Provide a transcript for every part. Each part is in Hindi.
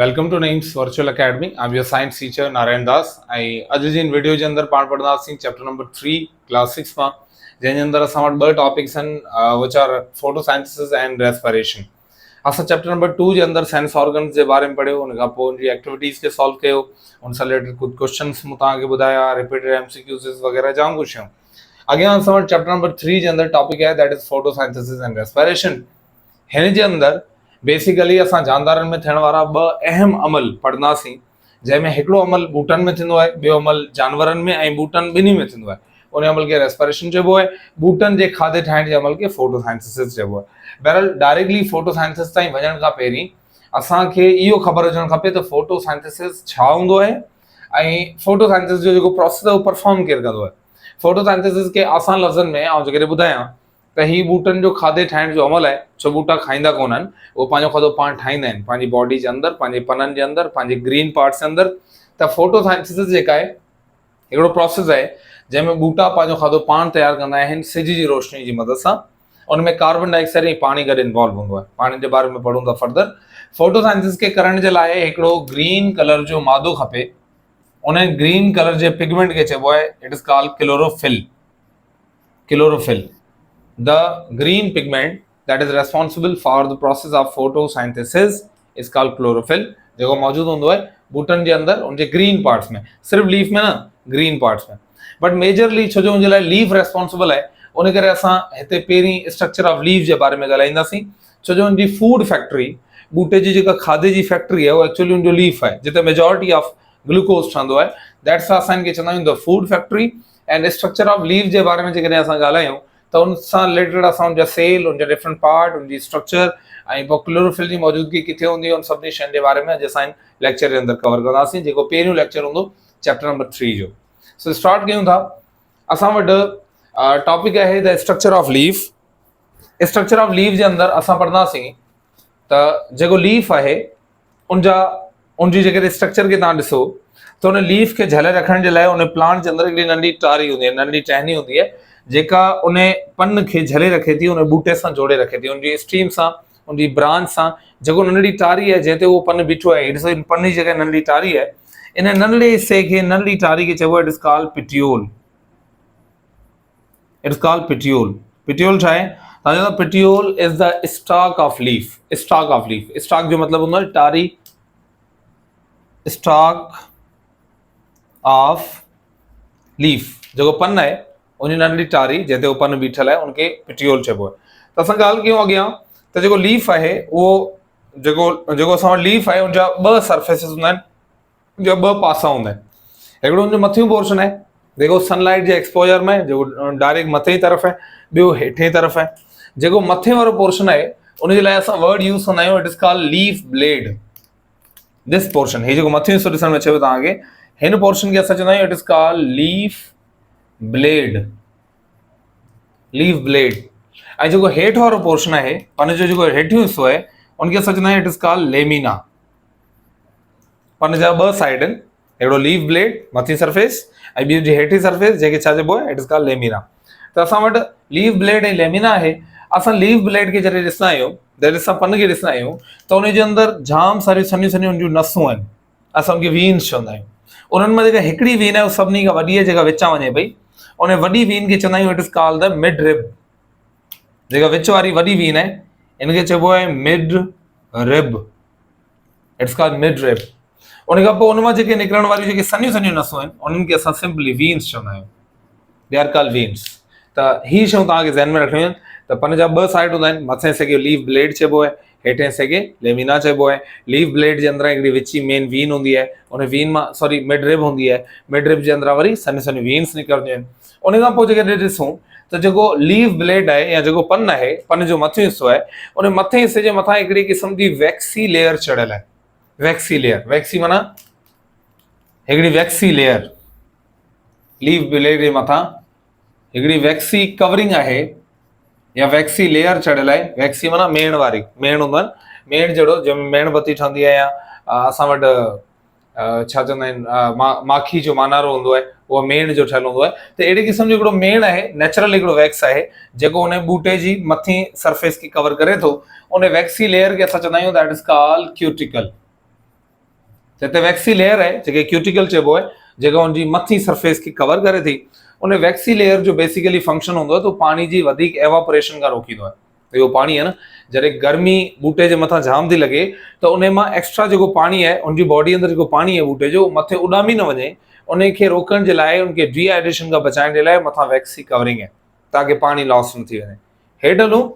Welcome to Naeem's virtual academy. I am your science teacher Narayan Das. अॼु जी इन वीडियो के अंदर पाण पढ़ंदासीं चैप्टर नंबर 3 क्लास 6 में, जंहिंजे अंदर असां वटि ॿ टॉपिक्स आहिनि which are photosynthesis and respiration. असां चैप्टर नंबर 2 के अंदर सेंस ऑर्गन्स के बारे में पढ़ियो, उन खां पोइ उनजी एक्टिविटीज़ के सॉल्व कयो, उन सां रिलेटेड कुछ क्वेश्चंस मूं तव्हांखे ॿुधाया, रिपीटेड एमसीक्यूज़ वगैरह जाम कुछ शयूं। अॻियां असां वटि चैप्टर नंबर 3 के अंदर टॉपिक है that is photosynthesis and respiration. हिन जे अंदर बेसिकली असां जानदारनि में थियण वारा ॿ अहम अमल पढ़ंदासीं, जंहिंमें हिकिड़ो अमल ॿूटनि में थींदो आहे, ॿियो अमल जानवरनि में ऐं ॿूटनि ॿिन्ही में थींदो आहे। उन अमल खे रेस्पिरेशन चइबो आहे, ॿूटनि जे खाधे ठाहिण जे अमल खे फोटोसिंथेसिस चइबो आहे। बहरहाल डायरेक्टली फोटोसिंथेसिस ताईं वञण खां पहिरीं असांखे इहो ख़बर हुजणु खपे त फोटोसिंथेसिस छा हूंदो आहे ऐं फोटोसिंथेसिस जो जेको प्रोसेस आहे उहो परफॉर्म केरु कंदो आहे। फोटोसिंथेसिस खे आसान लफ़्ज़नि में आउं जेकॾहिं ॿुधायां त ही ॿूटनि जो खाधे ठाहिण जो अमल आहे, छो ॿूटा खाईंदा कोन आहिनि, उहो पंहिंजो खाधो पाण ठाहींदा आहिनि पंहिंजी बॉडी जे अंदरि, पंहिंजे पननि जे अंदरि, पंहिंजे ग्रीन पार्ट्स जे अंदरि। त फोटोसिंथेसिस जेका आहे हिकिड़ो प्रोसेस आहे जंहिंमें ॿूटा पंहिंजो खाधो पाण तयारु कंदा आहिनि सिज जी रोशनी जी मदद सां। उनमें कार्बन डाइऑक्साइड ऐं पाणी गॾु इन्वॉल्व हूंदो आहे। पाणी जे बारे में पढ़ूं था फर्दर। फोटोसिंथेसिस खे करण जे लाइ हिकिड़ो ग्रीन कलर जो मादो खपे। उन ग्रीन कलर जे पिगमेंट खे चइबो आहे it is called chlorophyll. Chlorophyll, the green pigment that is responsible for the process of photosynthesis is called chlorophyll, जो मौजूद होंदो है बूटन के अंदर उनके ग्रीन पार्ट्स में, सिर्फ लीफ में ना, ग्रीन पार्ट्स में। बट मेजरली छो जो उनके लिए लीफ रेस्पॉन्सिबल है, उन करे असां हिते पहिरीं स्ट्रक्चर ऑफ लीफ के बारे में ॻाल्हाईंदासीं। छो जो उनकी फूड फैक्ट्री, बूटे जी जेका खाधे जी फैक्ट्री है वो एक्चुअली उनजो लीफ है, जिते मेजॉरिटी ऑफ ग्लूकोज ठहंदो है। दैट्स असां इनके चवंदा आहियूं the food factory. And structure of leaf के बारे में जेकॾहिं असां ॻाल्हायूं त उन सां रिलेटेड असां उनजा सेल, उनजा डिफरेंट पार्ट, उनजी स्ट्रक्चर ऐं पोइ क्लोरोफिल जी मौजूदगी किथे हूंदी आहे, उन सभिनी शयुनि जे बारे में अॼु असां लेक्चर जे अंदर कवर कंदासीं, जेको पहिरियों लेक्चर हूंदो चैप्टर नंबर 3 जो। सो स्टार्ट कयूं था। असां वटि टॉपिक आहे the structure of leaf. Structure of leaf जे अंदर असां पढ़ंदासीं त जेको लीफ आहे उनजी जेकॾहिं स्ट्रक्चर खे तव्हां ॾिसो त उन लीफ खे झले रखण जे लाइ उन प्लांट जे अंदर हिकिड़ी नंढी टारी हूंदी आहे, नंढी टहनी हूंदी आहे, जेका उन पन खे झले रखे थी, उन बूटे सां जोड़े रखे थी, उनजी स्ट्रीम सां, उनजी ब्रांच सां। जेको नंढड़ी टारी आहे जंहिं ते उहो पन बीठो आहे, ॾिसो इन पन जी जॻह नंढड़ी टारी आहे, इन नंढड़े हिस्से खे, नंढड़ी टारी खे चइबो आहे it is called petiole. It is called petiole. Petiole छा आहे? तव्हां petiole is the stalk of leaf. Stalk of leaf, stalk जो मतिलबु हूंदो आहे टारी, स्टॉक ऑफ लीफ, जेको पन आहे उन नंढड़ी टारी जंहिं ते उहो पन बीठल आहे उनखे पिट्यूल चइबो आहे। त असां ॻाल्हि कयूं अॻियां त जेको लीफ आहे उहो जेको असां वटि लीफ आहे उनजा ॿ सरफेसिस हूंदा आहिनि, उनजा ॿ पासा हूंदा आहिनि। हिकिड़ो उनजो मथियों पोर्शन आहे जेको सनलाइट जे एक्सपोजर में जेको डायरेक्ट मथे जी तरफ़ आहे, ॿियो हेठे जी तरफ़ आहे। जेको मथे वारो पोर्शन आहे उनजे लाइ असां वर्ड यूज़ कंदा आहियूं it is called leaf blade. This portion, ही जेको मथियों हिस्सो ॾिसण में अचेव तव्हांखे, हिन पोर्शन खे असां चवंदा आहियूं it is called leaf blade. Leaf blade. ऐं जेको हेठि वारो पोर्शन आहे, पन जो जेको हेठियों हिस्सो आहे, उनखे असां चवंदा आहियूं इट इज कॉल्ड लेमिना। पन जा ॿ साइड आहिनि, हिकिड़ो लीफ ब्लेड मथी सरफेस ऐं ॿी जी हेठी सरफेस, जंहिंखे छा चइबो आहे इट इज कॉल्ड लेमिना। त असां वटि लीफ ब्लेड ऐं लेमिना आहे। असां लीफ ब्लेड खे जॾहिं ॾिसंदा आहियूं, जॾहिं असां पन खे ॾिसंदा आहियूं त उनजे अंदरि जाम सारियूं सन्हियूं सन्हियूं उनजूं नसूं आहिनि, असां उनखे वीन्स चवंदा आहियूं। उन्हनि में जेका हिकिड़ी वीन आहे उहा सभिनी खां वॾी आहे, जेका विचां वञे पई, उन वॾी वीन खे चवंदा आहियूं it is called the mid rib. जेका विच वारी वॾी वीन आहे इनखे चइबो आहे mid rib. It's called mid rib. उन खां पोइ उन मां जेके निकिरण वारियूं जेके सन्हियूं सन्हियूं नसूं आहिनि उन्हनि खे असां सिंपली वीन्स चवंदा आहियूं। They are called veins. त ही शयूं तव्हांखे ज़हन में रखणियूं आहिनि। त पन जा ॿ साइड हूंदा आहिनि, मथे हिस्से खे लीफ ब्लेड चइबो आहे, हेठे हिस्से खे लेमिना चइबो आहे। लीफ ब्लेड जे अंदरि हिकिड़ी विची मेन वीन हूंदी आहे, उन वीन मां मिड रिब हूंदी आहे, मिड रिब जे अंदरि वरी सन्हियूं सन्हियूं वीन्स निकिरंदियूं आहिनि। उन खां पोइ जेकॾहिं ॾिसूं त जेको लीफ ब्लेड आहे या जेको पन आहे, पन जो मथियों हिस्सो आहे, उन मथे हिस्से जे मथां हिकिड़ी क़िस्म जी वैक्सी लेयर चढ़ियल आहे। वैक्सी लेयर, वैक्सी माना हिकिड़ी वैक्सी लेयर। लीफ ब्लेड जे मथां हिकिड़ी वैक्सी कवरिंग आहे या वैक्सी लेयर चढ़ियल आहे। वैक्सी माना मेण वारी, मेण हूंदा आहिनि, मेण जहिड़ो जंहिंमें मेणबती ठहंदी आहे, या असां वटि छा चवंदा आहिनि माखी जो मानारो हूंदो आहे, उहो मेण जो ठहियलु हूंदो आहे। त अहिड़ी क़िस्म जो हिकिड़ो मेण आहे, नेचुरल हिकिड़ो वैक्स आहे जेको उन बूटे जी मथी सरफेस खे कवर करे थो। उन वैक्सी लेयर खे असां चवंदा आहियूं दैट इज कॉल्ड क्यूटिकल। जिते वैक्सी लेयर है जेके क्यूटिकल चइबो है, जेका उनजी मथी सरफेस की कवर करे थी, उन वैक्सी लेयर जो बेसिकली फंक्शन होंदो है तो पानी जी वधीक एवापोरेशन का रोकींदो है। तो यो पानी है ना, जॾहिं गर्मी बूटे जे मथां जाम थी लगे तो उन मां एक्स्ट्रा जेको पानी है उनजी बॉडी अंदर जेको पानी है बूटे जो मथे उॾामी न वञे, उन खे रोकण जे लाइ, उनखे डिहाइड्रेशन खां बचाइण जे लाइ मथां वैक्सी कवरिंग है ताकि पानी लॉस न थी वञे। हेठि हलूं,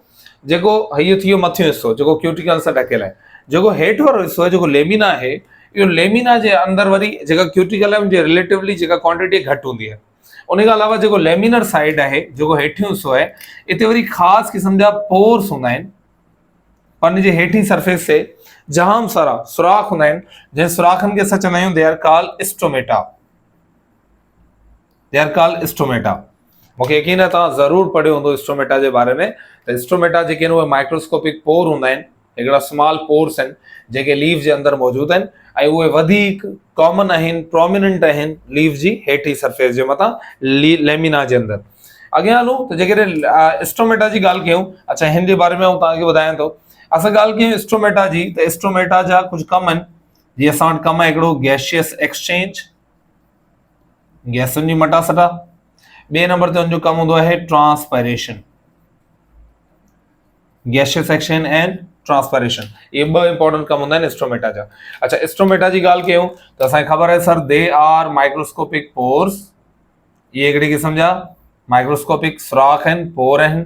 जेको इहो थी वियो मथियो हिस्सो जेको क्यूटिकल सां ढकियल आहे। जेको हेठि वारो हिस्सो आहे जेको लेमिना आहे, इहो लेमिना जे अंदर वरी जेका क्यूटिकल आहे उनजी रिलेटिवली जेका क्वांटिटी घटि हूंदी आहे। उन खां अलावा जेको लेमिनर साइड आहे, जेको हेठियों हिस्सो आहे, इते वरी ख़ासि क़िस्म जा पोर्स हूंदा आहिनि। पन जे हेठी सरफेस से जाम सारा सुराख हूंदा आहिनि, जंहिं सुराखनि खे असां चवंदा आहियूं they are called stomata. They are called stomata. मूंखे यकीन आहे तव्हां ज़रूरु पढ़ियो हूंदो स्टोमेटा जे बारे में। त स्टोमेटा जेके आहिनि उहे माइक्रोस्कोपिक पोर हूंदा आहिनि, हिकिड़ा स्मॉल पोर्स आहिनि जेके लीव जे अंदरि मौजूदु आहिनि, ऐं उहे वधीक कॉमन आहिनि, प्रोमिनेंट आहिनि लीव जी हेठी सरफेस जे मथां, लेमिना जे अंदरि। अॻियां हलूं त जेकॾहिं स्टोमेटा जी ॻाल्हि कयूं, अच्छा हिन जे बारे में आउं तव्हांखे ॿुधायां थो। असां ॻाल्हि कयूं स्टोमेटा जी, त स्टोमेटा जा कुझु कम आहिनि। जीअं असां वटि कम आहे हिकिड़ो गैशियस एक्सचेंज, गैसुनि जी मटासटा। ॿिए नंबर ते हुनजो कमु हूंदो आहे transpiration, gaseous exchange and transpiration. ये ॿ इंपॉर्टेंट कम हूंदा आहिनि स्टोमेटा जा। अच्छा स्टोमेटा जी ॻाल्हि कयूं त असांखे ख़बर आहे sir they are microscopic pores. ये हिकिड़ी क़िस्म जा माइक्रोस्कोपिक सुराख आहिनि, पोर आहिनि,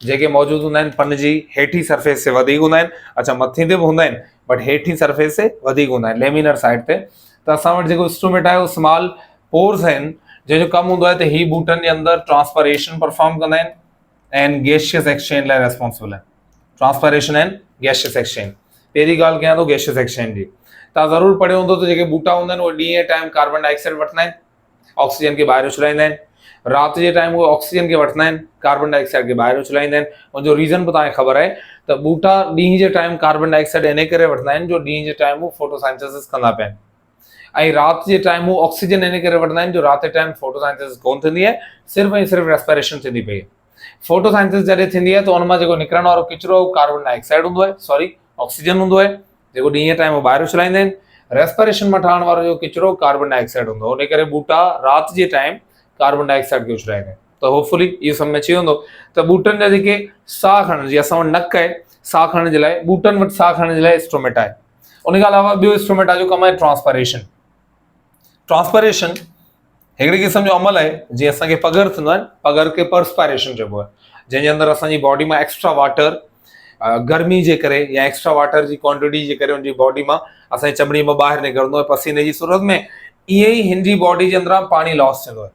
जेके मौजूदु हूंदा आहिनि पन जी हेठी सरफेस से वधीक हूंदा आहिनि। अच्छा मथे ते बि हूंदा आहिनि बट हेठी सरफेस से वधीक हूंदा आहिनि, लेमिनर साइड ते। त असां वटि जेको स्टोमेटा आहे उहो स्मॉल पोर्स आहिनि, जंहिंजो कमु हूंदो आहे त ही बूटनि जे अंदरि ट्रांसपायरेशन परफॉर्म कंदा आहिनि एंड गैशियस एक्सचेंज लाइ रेस्पॉन्सिबल आहिनि। Transpiration and gaseous exchange. पहिरीं ॻाल्हि कयां थो गैशियस एक्सचेंज जी। तव्हां ज़रूरु पढ़ियो हूंदो त जेके बूटा हूंदा आहिनि उहे ॾींहं टाइम कार्बन डाइऑक्साइड वठंदा आहिनि, ऑक्सीजन खे ॿाहिरि उछलाईंदा आहिनि। राति जे टाइम उहे ऑक्सीजन खे वठंदा आहिनि, कार्बन डाइऑक्साइड खे ॿाहिरि उछलाईंदा आहिनि। उनजो रीज़न बि तव्हांखे ख़बर आहे त बूटा ॾींहं जे टाइम कार्बन डाइऑक्साइड इन करे वठंदा आहिनि जो ॾींहं जे टाइम हू फोटोसाइंथेसिस कंदा पिया आहिनि, ऐं राति जे टाइम हू ऑक्सीजन इन करे वठंदा आहिनि जो राति जे टाइम फोटोसाइंथेसिस कोन थींदी आहे, सिर्फ़ु ऐं सिर्फ़ु रेस्पिरेशन थींदी पई आहे। फोटोसाइंथेसिस जॾहिं थींदी आहे त उन मां जेको निकिरण वारो किचिरो कार्बन डाइऑक्साइड हूंदो आहे, सॉरी ऑक्सीजन हूंदो आहे, जेको ॾींहं टाइम हू ॿाहिरि उछलाईंदा आहिनि। रेस्पिरेशन मां ठहण वारो जो किचिरो कार्बन डाइऑक्साइड हूंदो आहे, उन करे बूटा राति जे टाइम कार्बन डाइऑक्साइड खे उछलाईंदा आहिनि। त होपफुली इहो सम्झ में अची वेंदो त बूटनि जा जेके साह खणण जी, असां वटि नक आहे साह खणण जे लाइ, बूटनि वटि साह खणण जे लाइ स्टोमेटा आहे। उन खां अलावा ॿियो स्टोमेटा जो कमु आहे ट्रांसपायरेशन। ट्रांसपायरेशन हिकिड़ी क़िस्म जो अमल आहे जीअं असांखे पगर थींदो आहे, पगर खे पर्सपायरेशन चइबो आहे, जंहिंजे अंदरि असांजी बॉडी मां एक्स्ट्रा वाटर गर्मी जे करे या एक्स्ट्रा वाटर जी क्वांटिटी जे करे उनजी बॉडी मां असांजी चमड़ी मां ॿाहिरि निकिरंदो आहे पसीने जी सूरत में। ईअं ई हिन जी बॉडी जे अंदरां पाणी लॉस थींदो आहे।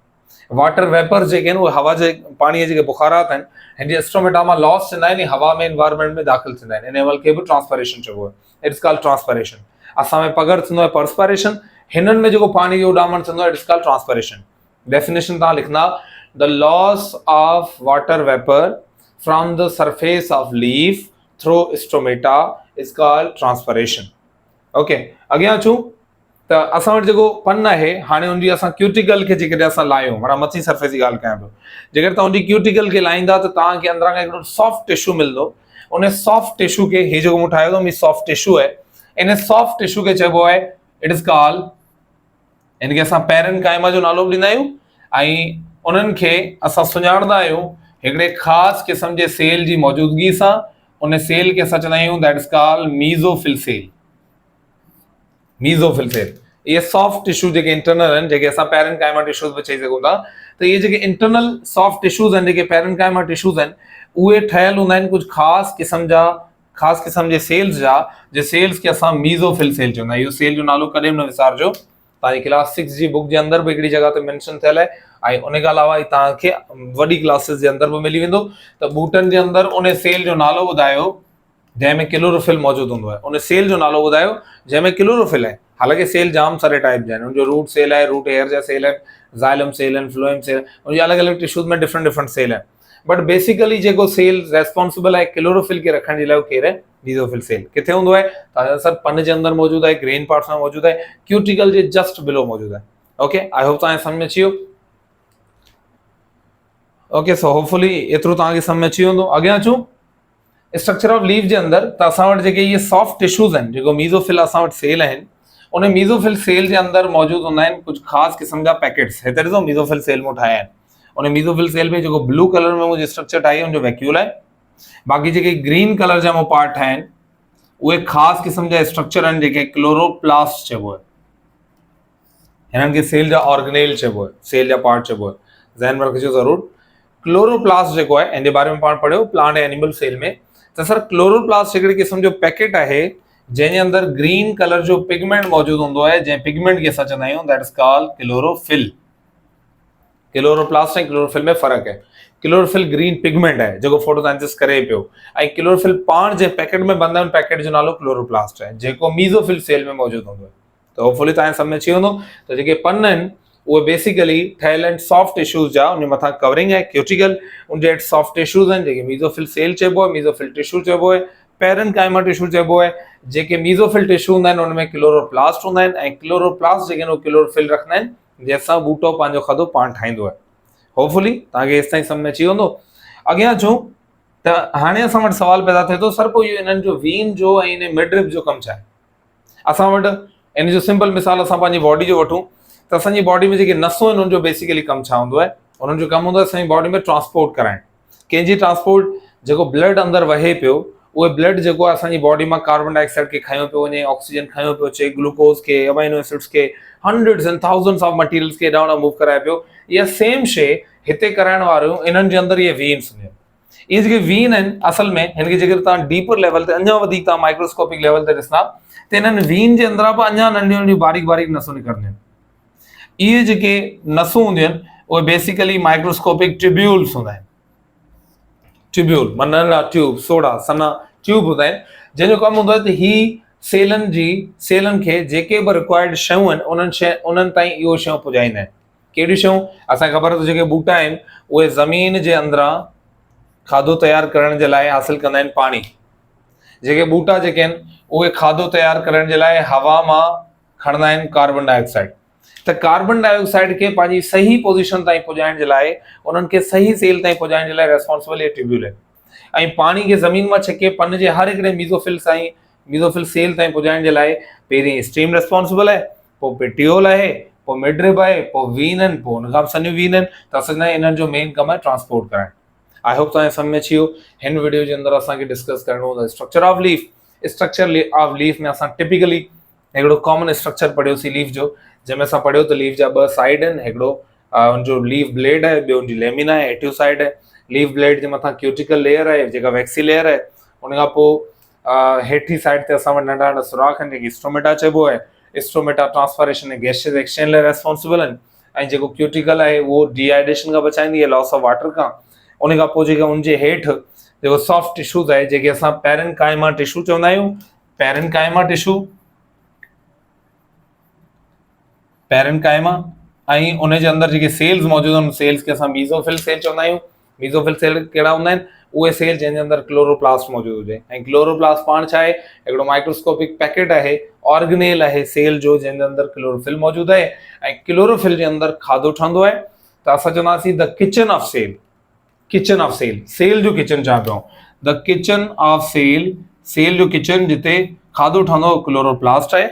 वाटर वेपर्स जेके आहिनि उहे हवा जे पाणीअ जेके बुखारात आहिनि हिन जे स्टोमेटा मां लॉस थींदा आहिनि, हवा में एनवायरमेंट में दाख़िल थींदा आहिनि। इन अमल खे बि ट्रांसपायरेशन चइबो आहे, इट्स कॉल्ड ट्रांसपायरेशन। असां में पगर थींदो आहे पर्सपायरेशन, हिननि में जेको पाणी जो उॾामण थींदो आहे इट्स कॉल्ड ट्रांसपायरेशन। डेफिनेशन तव्हां लिखंदा, the loss of water vapour from the surface of leaf through stomata is called transpiration. Okay अॻियां अचूं त असां वटि जेको पन आहे, हाणे हुनजी असां क्यूटिकल खे जेकॾहिं असां लाहियूं, माना मथी सरफेस जी ॻाल्हि कयां पियो, जेकॾहिं तव्हां हुनजी क्यूटिकल खे लाहींदा त तव्हांखे अंदरां खां हिकिड़ो सॉफ्ट टिश्यू मिलंदो। उन सॉफ्ट टिश्यू खे, हे जेको मूं ठाहियो अथमि सॉफ्ट टिश्यू आहे, इन सॉफ्ट टिश्यू खे चइबो आहे इट इज़ कॉल्ड, इनखे असां पैरेनकाइमा जो नालो बि ॾींदा आहियूं, ऐं उन्हनि खे असां सुञाणंदा आहियूं हिकिड़े ख़ासि क़िस्म जे सेल जी मौजूदगी सां। उन सेल खे असां चवंदा आहियूं that is called mesophyll cell. Mesophyll cell ये सॉफ्ट टिश्यू जेके इंटरनल आहिनि, जेके असां पैरेनकाइमा टिश्यूज़ बि चई सघूं था, त इहे जेके इंटरनल सॉफ्ट टिश्यूज़ आहिनि, जेके पैरेनकाइमा टिश्यूज़ आहिनि, उहे ठहियल हूंदा आहिनि कुझु ख़ासि क़िस्म जे सेल्स जा, जे सेल्स खे असां मीज़ोफिल सेल चवंदा आहियूं। इहो सेल जो नालो कॾहिं बि न विसारजो, तव्हांजी क्लास 6 जी बुक जे अंदरि बि हिकिड़ी जॻह ते मेंशन थियल आहे, ऐं उन खां अलावा तव्हांखे वॾी क्लासिस जे अंदरि बि मिली वेंदो। त बूटनि जे अंदरि उन सेल जो नालो ॿुधायो जंहिंमें क्लोरोफिल मौजूदु हूंदो आहे, उन सेल जो नालो ॿुधायो जंहिंमें क्लोरोफिल आहे। हालांकि सेल जाम सारे टाइप जा आहिनि, उनजो रूट सेल आहे, रूट हेयर जा सेल आहिनि, ज़ाइलम सेल आहिनि, फ्लोएम सेल, उनजी अलॻि अलॻि टिश्यूज़ में डिफरेंट सेल आहिनि। बट बेसिकली जेको सेल रेस्पॉन्सिबल आहे क्लोरोफिल खे रखण जे लाइ उहो केरु आहे, मीज़ोफिल सेल। किथे हूंदो आहे, तव्हांजा सर पन जे अंदरि मौजूदु आहे, ग्रेन पार्ट्स में मौजूदु आहे, क्यूटिकल जे जस्ट बिलो मौजूदु आहे। ओके आई होप तव्हांखे समझ में अची वियो। ओके सो होपफुली एतिरो तव्हांखे समझ में अची वेंदो। अॻियां अचूं स्ट्रक्चर ऑफ लीफ जे अंदरि, त असां वटि जेके इहे सॉफ्ट टिश्यूज़ आहिनि, जेको मीज़ोफिल असां वटि सेल आहिनि, उन मीज़ोफिल सेल जे अंदर मौजूद होंदा आहिनि कुछ ख़ास क़िस्म जा पैकेट्स। हिते ॾिसो मीज़ोफिल सेल मूं ठाहिया आहिनि। उन मीज़ोफिल सेल में जेको ब्लू कलर में मुंहिंजी स्ट्रक्चर ठाही आहे उनजो वैक्यूल आहे। बाक़ी जेके ग्रीन कलर जा मूं पार्ट ठाहिया आहिनि उहे ख़ासि क़िस्म जा स्ट्रक्चर आहिनि जेके क्लोरोप्लास्ट चइबो आहे। हिननि खे सेल जा ऑर्गेनेल चइबो आहे, सेल जा पार्ट चइबो आहे, ज़हन में रखिजो ज़रूर। क्लोरोप्लास्ट जेको आहे इन जे बारे में पाण पढ़ियो प्लांट एनिमल सेल में, त सर क्लोरोप्लास्ट हिकिड़ी क़िस्म जो पैकेट आहे जंहिंजे अंदर ग्रीन कलर जो पिगमेंट मौजूद होंदो आहे, जंहिं पिगमेंट खे असां चवंदा आहियूं that is called chlorophyll. Chloroplast ऐं क्लोरोफिल में फ़र्क़ु आहे। क्लोरोफिल ग्रीन पिगमेंट आहे जेको फोटोसिंथेसिस करे पियो, ऐं क्लोरोफिल पाण जे पैकेट में बंद आहे, पैकेट जो नालो क्लोरोप्लास्ट आहे जेको मीज़ोफिल सेल में मौजूद होंदो आहे। त होपफुली तव्हांखे सम्झ में अची वेंदो त जेके पन आहिनि उहे बेसिकली ठहियल आहिनि सॉफ्ट टिश्यूज़ जा, उन मथां कवरिंग आहे क्यूटिकल, उनजे हेठि सॉफ्ट टिश्यूज़ आहिनि जेके मीज़ोफिल सेल चइबो आहे, मीज़ोफिल टिश्यू चइबो आहे, पैरेनकाइमा टिश्यू चइबो आहे। जेके मीज़ोफिल टिश्यू हूंदा आहिनि उनमें क्लोरोप्लास्ट हूंदा आहिनि, ऐं क्लोरोप्लास्ट जेके आहिनि क्लोरोफिल रखंदा आहिनि जंहिंसां ॿूटो पंहिंजो खाधो पाण ठाहींदो आहे। होपफुली तव्हांखे हेसि ताईं सम्झ में अची वेंदो। अॻियां अचूं त हाणे असां वटि सवाल पैदा थिए थो सर पोइ इहो इन्हनि जो वीन जो ऐं इन मिडरिप जो कमु छा आहे। असां वटि इन जो सिंपल मिसाल असां पंहिंजी बॉडी जो वठूं त असांजी बॉडी में जेके नसूं आहिनि उनजो बेसिकली कमु छा हूंदो आहे। उन्हनि जो कमु हूंदो आहे असांजी बॉडी में ट्रांसपोर्ट कराइणु, कंहिंजी ट्रांसपोर्ट, जेको ब्लड अंदरि वहे पियो उहे ब्लड जेको आहे असांजी बॉडी मां कार्बन डाइऑक्साइड खे खयो पियो वञे, ऑक्सीजन खयो पियो अचे, ग्लूकोज खे, अमाइनो एसिड्स खे, hundreds and thousands of materials खे हेॾां होॾां मूव कराए पियो। इहा सेम शइ हिते कराइण वारियूं इन्हनि जे अंदरि इहे वीन्स हूंदियूं आहिनि। इहे जेके वीन आहिनि असल में हिन खे जेकर तव्हां डीपर लेवल ते अञा वधीक तव्हां माइक्रोस्कोपिक लेवल ते ॾिसंदा त इन्हनि वीन जे अंदरां बि अञा नंढियूं नंढियूं बारीक बारीक नसूं निकिरंदियूं आहिनि। इहे जेके नसूं हूंदियूं आहिनि उहे बेसिकली माइक्रोस्कोपिक ट्यूब्यूल्स हूंदा आहिनि। ट्यूब्यूल माना नंढा ट्यूब, सोड़ा सना ट्यूब हूंदा आहिनि जंहिंजो कमु हूंदो आहे त ही सेलनि खे जेके बि रिक्वायर्ड शयूं आहिनि उन्हनि ताईं इहो शयूं पुॼाईंदा आहिनि। कहिड़ियूं शयूं असांखे ख़बर आहे त जेके ॿूटा आहिनि उहे ज़मीन जे अंदरां खाधो तयारु करण जे लाइ हासिलु कंदा आहिनि पाणी। जेके ॿूटा जेके आहिनि उहे खाधो तयारु करण जे लाइ हवा मां खणंदा आहिनि कार्बन डाइऑक्साइड। त कार्बन डाइऑक्साइड खे पंहिंजी सही पोज़ीशन ताईं पुॼाइण जे लाइ, उन्हनि खे सही सेल ताईं पुॼाइण जे लाइ रेस्पॉन्सिबल इहे ट्यूब्यूल आहिनि। ऐं पाणी खे ज़मीन मां छिके पन जे हर हिकिड़े मीज़ोफिल सेल ताईं पुॼाइण जे लाइ पहिरीं स्टीम रेस्पॉन्सिबल आहे, पोइ पेटियोल आहे, पोइ मिडरिप आहे, पोइ वीन आहिनि, पोइ हुनखां सनियूं वीन आहिनि। त असांजा इन्हनि जो मेन कमु आहे ट्रांसपोर्ट कराइणु। आई होप तव्हांखे सम्झ में अची वियो। हिन वीडियो जे अंदरि असांखे डिस्कस करिणो हो structure of leaf. Structure of leaf में असां टिपिकली हिकिड़ो कॉमन स्ट्रक्चर पढ़ियोसीं लीफ जो, जंहिंमें असां पढ़ियो त लीफ जा ॿ साइड आहिनि, हिकिड़ो हुनजो लीफ ब्लेड आहे, ॿियो हुनजी लेमिना आहे, हेठियों साइड आहे। लीफ ब्लेड जे मथां क्यूटिकल लेयर आहे जेका वैक्सी लेयर आहे। उनखां पोइ हेठी साइड ते असां वटि नंढा नंढा सुराख आहिनि जेके स्ट्रोमेटा चइबो आहे। स्ट्रोमेटा ट्रांसफॉरेशन ऐं गैसियस एक्सचेंज लाइ रेस्पॉन्सिबल आहिनि, ऐं जेको क्यूटिकल आहे उहो डिहाइड्रेशन खां बचाईंदी आहे, लॉस ऑफ वाटर खां। उनखां पोइ जेका उनजे हेठि जेको सॉफ्ट टिश्यूज़ आहे जेके असां पैरेनकाइमा टिश्यू चवंदा आहियूं। पैरेनकाइमा ऐं उनजे अंदरि जेके सेल्स मौजूदु आहिनि सेल्स खे असां मीज़ोफिल सेल चवंदा आहियूं। मीज़ोफिल सेल कहिड़ा हूंदा आहिनि? उहे सेल जंहिंजे अंदरि क्लोरोप्लास्ट मौजूदु हुजे। ऐं क्लोरोप्लास्ट पाण छा आहे? हिकिड़ो माइक्रोस्कोपिक पैकेट आहे, ऑर्गेनेल आहे सेल जो, जंहिंजे अंदरि क्लोरोफिल मौजूदु आहे। ऐं क्लोरोफिल जे अंदरि खाधो ठहंदो आहे। त असां चवंदासीं the kitchen of cell. Kitchen of cell, cell जो किचन चवां पियो, the kitchen of cell, cell जो किचन जिते खाधो ठहंदो क्लोरोप्लास्ट आहे।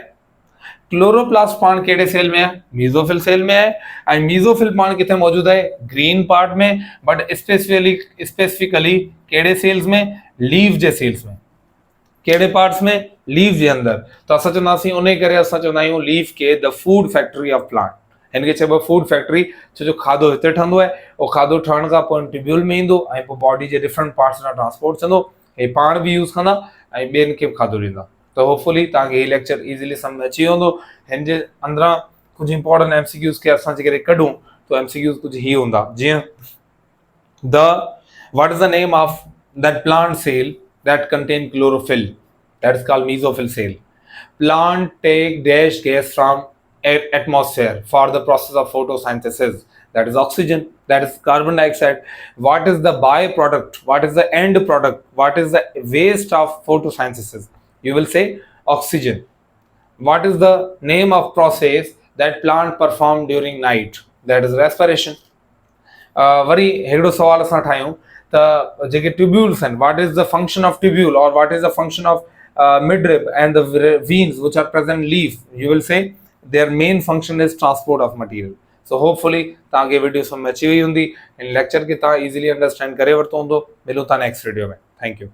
क्लोरोप्लास्ट पाण कहिड़े सेल में आहे? मीज़ोफिल सेल में आहे। ऐं मीज़ोफिल पाण किथे मौजूदु आहे? ग्रीन पार्ट में, बट स्पेसिफिकली कहिड़े सेल्स में? लीफ जे सेल्स में। कहिड़े पार्ट्स में? लीफ जे अंदरि। त असां चवंदासीं उन करे असां चवंदा आहियूं लीफ खे the food factory of plant. हिन खे चइबो आहे फूड फैक्ट्री, छो जो खाधो हिते ठहंदो आहे, उहो खाधो ठहण खां पोइ ट्यूब्यूल में ईंदो ऐं पोइ बॉडी जे डिफरेंट पार्ट्स सां ट्रांसपोर्ट थींदो। हे पाण बि यूज़ कंदा ऐं ॿियनि खे बि खाधो ॾींदा। त होपफुली तव्हांखे हीउ लेक्चर इज़ीली सम्झ में अची वेंदो। हिन जे अंदरां कुझु इंपॉर्टेंट एमसीक्यूज़ खे असां जेकॾहिं कढूं त एमसीक्यूज़ कुझु हीअ हूंदा, जीअं what is the name of that plant cell that contain chlorophyll? That is called mesophyll cell. Plant take dash gas from atmosphere for the process of photosynthesis. That is oxygen, that is carbon dioxide. What is the byproduct? What is the end product? What is the waste of photosynthesis? You will say oxygen. What is the name of process that plant perform during night? That is respiration. वरी हिकिड़ो सवाल असां ठाहियूं त जेके ट्यूब्यूल्स आहिनि, what is the function of tubule और what is the function of midrib and the veins which are present leaf, you will say their main function is transport of material. So hopefully ताकि वीडियो समझ में अची हुई होंगी इन लेक्चर के ता इजीली अंडरस्टैंड करे वरतो होंदो। मिलूं था नेक्स्ट वीडियो में। Thank you.